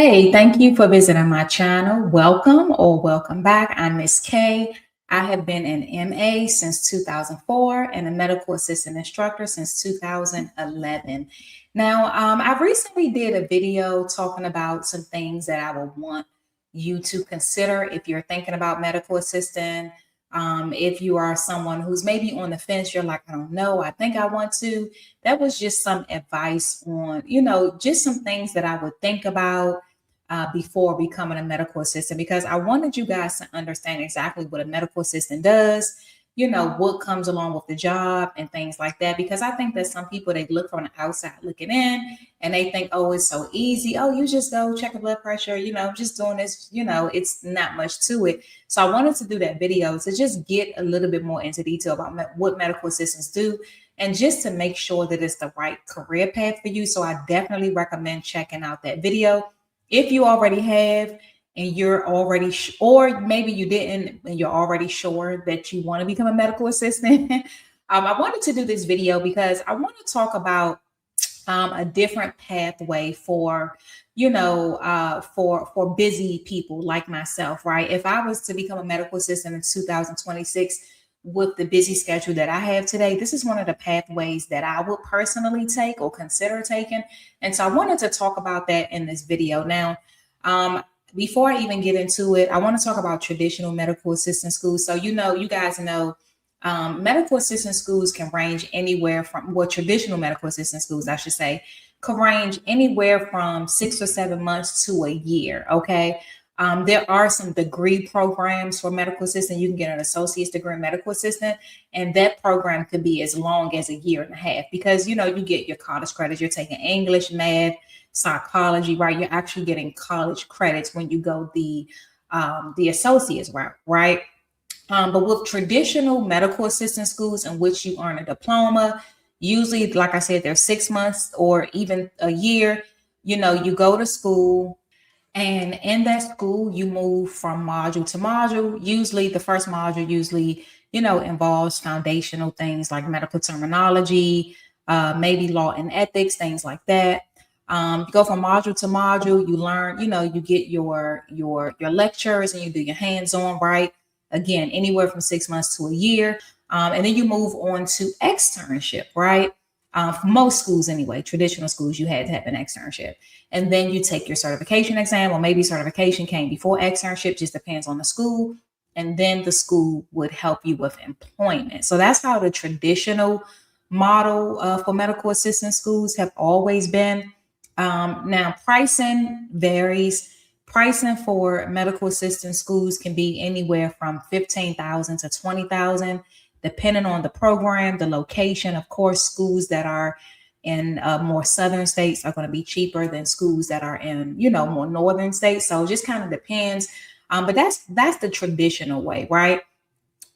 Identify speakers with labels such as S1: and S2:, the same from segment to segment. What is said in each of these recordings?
S1: Hey, thank you for visiting my channel. Welcome or welcome back. I'm Miss K. I have been an MA since 2004 and a medical assistant instructor since 2011. Now, I recently did a video talking about some things that I would want you to consider if you're thinking about medical assistant. If you are someone who's maybe on the fence, you're like, I don't know, I think I want to. That was just some advice on, just some things that I would think about before becoming a medical assistant, because I wanted you guys to understand exactly what a medical assistant does, what comes along with the job and things like that. Because I think that some people, they look from the outside looking in and they think, oh, it's so easy. Oh, you just go check a blood pressure, just doing this, it's not much to it. So I wanted to do that video to just get a little bit more into detail about what medical assistants do and just to make sure that it's the right career path for you. So I definitely recommend checking out that video. If you already have and you're already, or maybe you didn't, and you're already sure that you want to become a medical assistant, I wanted to do this video because I want to talk about a different pathway for, for busy people like myself, right? If I was to become a medical assistant in 2026, with the busy schedule that I have today, this is one of the pathways that I would personally take or consider taking. And so I wanted to talk about that in this video. Now, before I even get into it, I want to talk about traditional medical assistant schools. So, you guys know, medical assistant schools can range anywhere from, traditional medical assistant schools, I should say, can range anywhere from 6 or 7 months to a year. Okay. There are some degree programs for medical assistant. You can get an associate's degree in medical assistant, and that program could be as long as a year and a half because, you get your college credits. You're taking English, math, psychology, right? You're actually getting college credits when you go the associate's route, right? But with traditional medical assistant schools in which you earn a diploma, usually, like I said, they're 6 months or even a year. You go to school. And in that school, you move from module to module. Usually the first module involves foundational things like medical terminology, maybe law and ethics, things like that. You go from module to module, you learn, you get your lectures and you do your hands-on, right? Again, anywhere from 6 months to a year. And then you move on to externship, right? For most schools anyway, traditional schools, you had to have an externship. And then you take your certification exam, or maybe certification came before externship, just depends on the school. And then the school would help you with employment. So that's how the traditional model for medical assistant schools have always been. Now, pricing varies. Pricing for medical assistant schools can be anywhere from $15,000 to $20,000. Depending on the program, the location. Of course, schools that are in more southern states are going to be cheaper than schools that are in, more northern states. So it just kind of depends. But that's the traditional way, right?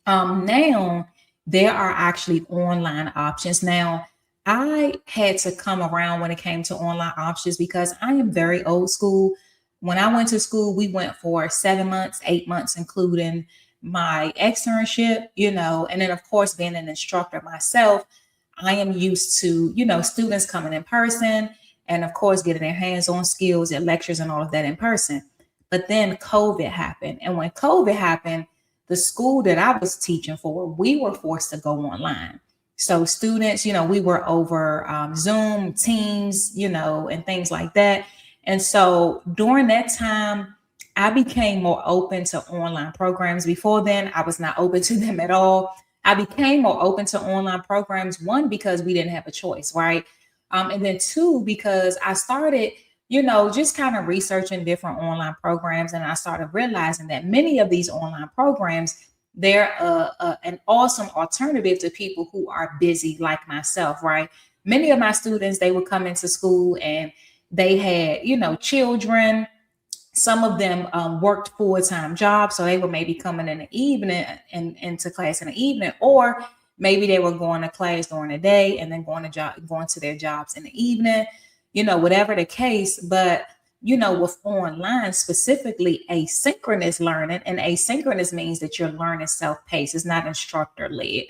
S1: Now there are actually online options. Now, I had to come around when it came to online options because I am very old school. When I went to school, we went for 7 months, 8 months, including my externship, and then of course, being an instructor myself, I am used to, students coming in person and of course, getting their hands-on skills and lectures and all of that in person. But then COVID happened. And when COVID happened, the school that I was teaching for, we were forced to go online. So students, we were over Zoom, Teams, and things like that. And so during that time, I became more open to online programs. Before then, I was not open to them at all. I became more open to online programs, one, because we didn't have a choice, right? And then two, because I started, just kind of researching different online programs. And I started realizing that many of these online programs, they're an awesome alternative to people who are busy like myself, right? Many of my students, they would come into school and they had, children. Some of them worked full-time jobs, so they were maybe coming in the evening and into class in the evening, or maybe they were going to class during the day and then going to their jobs in the evening, whatever the case. But with online, specifically asynchronous learning, and asynchronous means that you're learning self-paced, it's not instructor-led.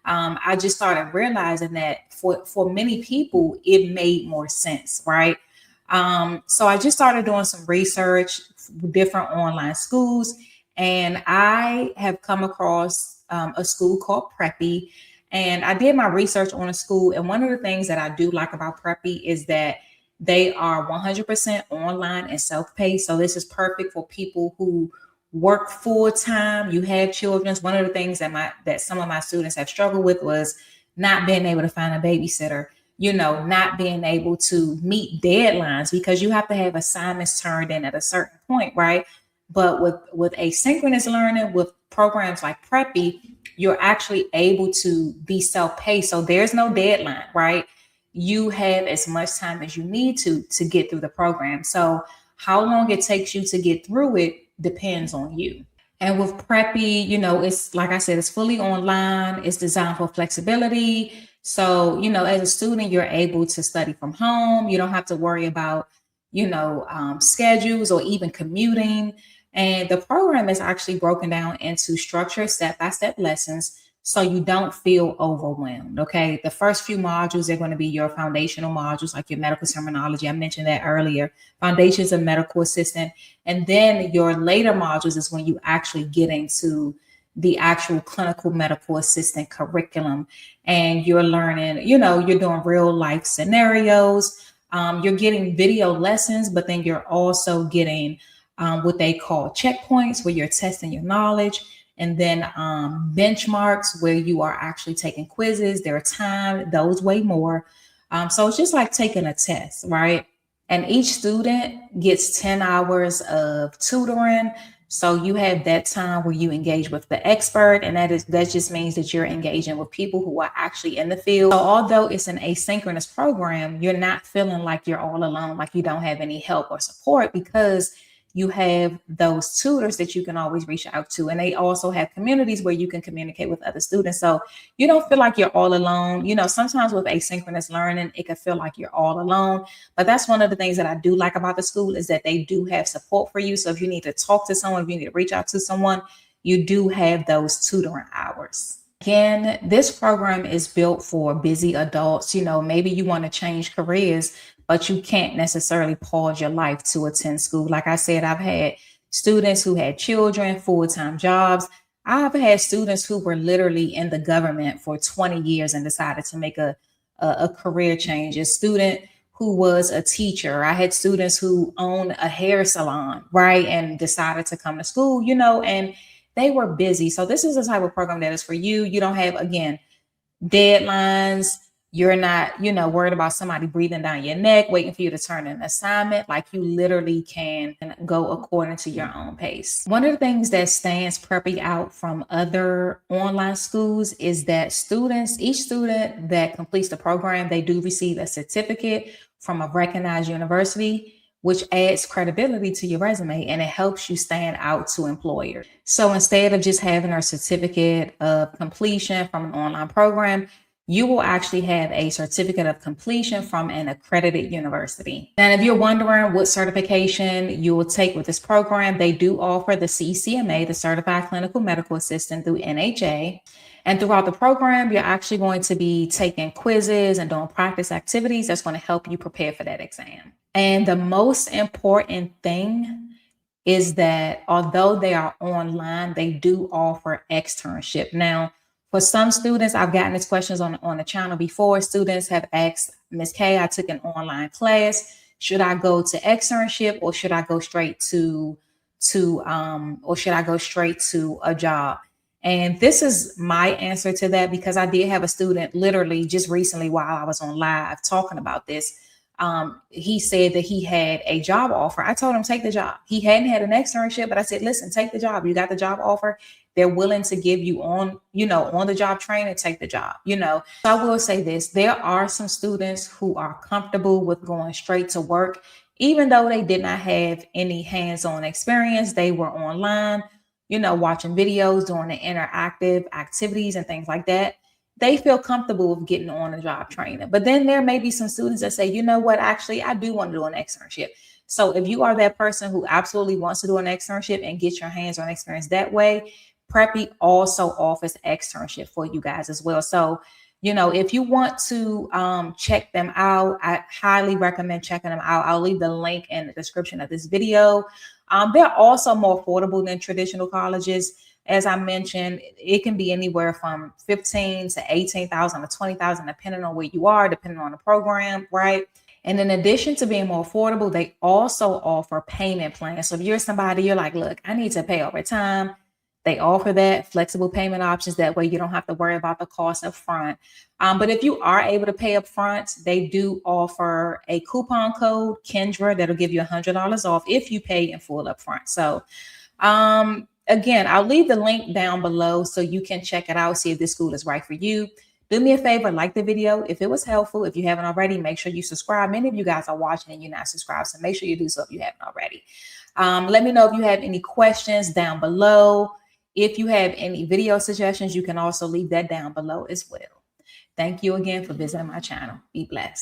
S1: I just started realizing that for many people, it made more sense, right? So I just started doing some research, different online schools, and I have come across a school called Preppy. And I did my research on a school. And one of the things that I do like about Preppy is that they are 100% online and self-paced. So this is perfect for people who work full time. You have children. One of the things that some of my students have struggled with was not being able to find a babysitter, not being able to meet deadlines because you have to have assignments turned in at a certain point, right? But with asynchronous learning, with programs like Preppy, you're actually able to be self-paced. So there's no deadline, right? You have as much time as you need to get through the program. So how long it takes you to get through it depends on you. And with Preppy, it's like I said, it's fully online. It's designed for flexibility. So, as a student, you're able to study from home. You don't have to worry about, schedules or even commuting. And the program is actually broken down into structured step-by-step lessons so you don't feel overwhelmed. Okay. The first few modules are going to be your foundational modules, like your medical terminology. I mentioned that earlier, foundations of medical assistant. And then your later modules is when you actually get into the actual clinical medical assistant curriculum. And you're learning, you're doing real life scenarios. You're getting video lessons, but then you're also getting what they call checkpoints where you're testing your knowledge. And then benchmarks where you are actually taking quizzes. There are time, those weigh more. So it's just like taking a test, right? And each student gets 10 hours of tutoring. So you have that time where you engage with the expert, and that just means that you're engaging with people who are actually in the field. So although it's an asynchronous program, you're not feeling like you're all alone, like you don't have any help or support, because you have those tutors that you can always reach out to. And they also have communities where you can communicate with other students. So you don't feel like you're all alone. Sometimes with asynchronous learning, it can feel like you're all alone. But that's one of the things that I do like about the school is that they do have support for you. So if you need to talk to someone, if you need to reach out to someone, you do have those tutoring hours. Again, this program is built for busy adults. Maybe you want to change careers, but you can't necessarily pause your life to attend school. Like I said, I've had students who had children, full-time jobs. I've had students who were literally in the government for 20 years and decided to make a career change. A student who was a teacher. I had students who own a hair salon, right? And decided to come to school, and they were busy. So this is the type of program that is for you. You don't have, again, deadlines. You're not, worried about somebody breathing down your neck, waiting for you to turn in an assignment. Like you literally can go according to your own pace. One of the things that stands Preppy out from other online schools is that each student that completes the program, they do receive a certificate from a recognized university, which adds credibility to your resume and it helps you stand out to employers. So instead of just having a certificate of completion from an online program, you will actually have a certificate of completion from an accredited university. And if you're wondering what certification you will take with this program, they do offer the CCMA, the Certified Clinical Medical Assistant, through NHA. And throughout the program, you're actually going to be taking quizzes and doing practice activities that's going to help you prepare for that exam. And the most important thing is that although they are online, they do offer externship. Now, for some students, I've gotten these questions on the channel before. Students have asked, Ms. K, I took an online class. Should I go to externship or should I go straight to a job? And this is my answer to that, because I did have a student literally just recently while I was on live talking about this. He said that he had a job offer. I told him, take the job. He hadn't had an externship, but I said, listen, take the job. You got the job offer. They're willing to give you on the job training, take the job, So I will say this, there are some students who are comfortable with going straight to work, even though they did not have any hands-on experience. They were online, watching videos, doing the interactive activities and things like that. They feel comfortable with getting on the job training. But then there may be some students that say, you know what, actually, I do want to do an externship. So if you are that person who absolutely wants to do an externship and get your hands-on experience that way, Preppy also offers externship for you guys as well. So if you want to check them out, I highly recommend checking them out. I'll leave the link in the description of this video. They're also more affordable than traditional colleges. As I mentioned, it can be anywhere from 15 to 18,000 to 20,000, depending on where you are, depending on the program, right? And in addition to being more affordable, they also offer payment plans. So if you're somebody, you're like, look, I need to pay over time. They offer that flexible payment options. That way you don't have to worry about the cost up front. But if you are able to pay up front, they do offer a coupon code, Kendra, that'll give you $100 off if you pay in full up front. So again, I'll leave the link down below so you can check it out, see if this school is right for you. Do me a favor, like the video if it was helpful. If you haven't already, make sure you subscribe. Many of you guys are watching and you're not subscribed, so make sure you do so if you haven't already. Let me know if you have any questions down below. If you have any video suggestions, you can also leave that down below as well. Thank you again for visiting my channel. Be blessed.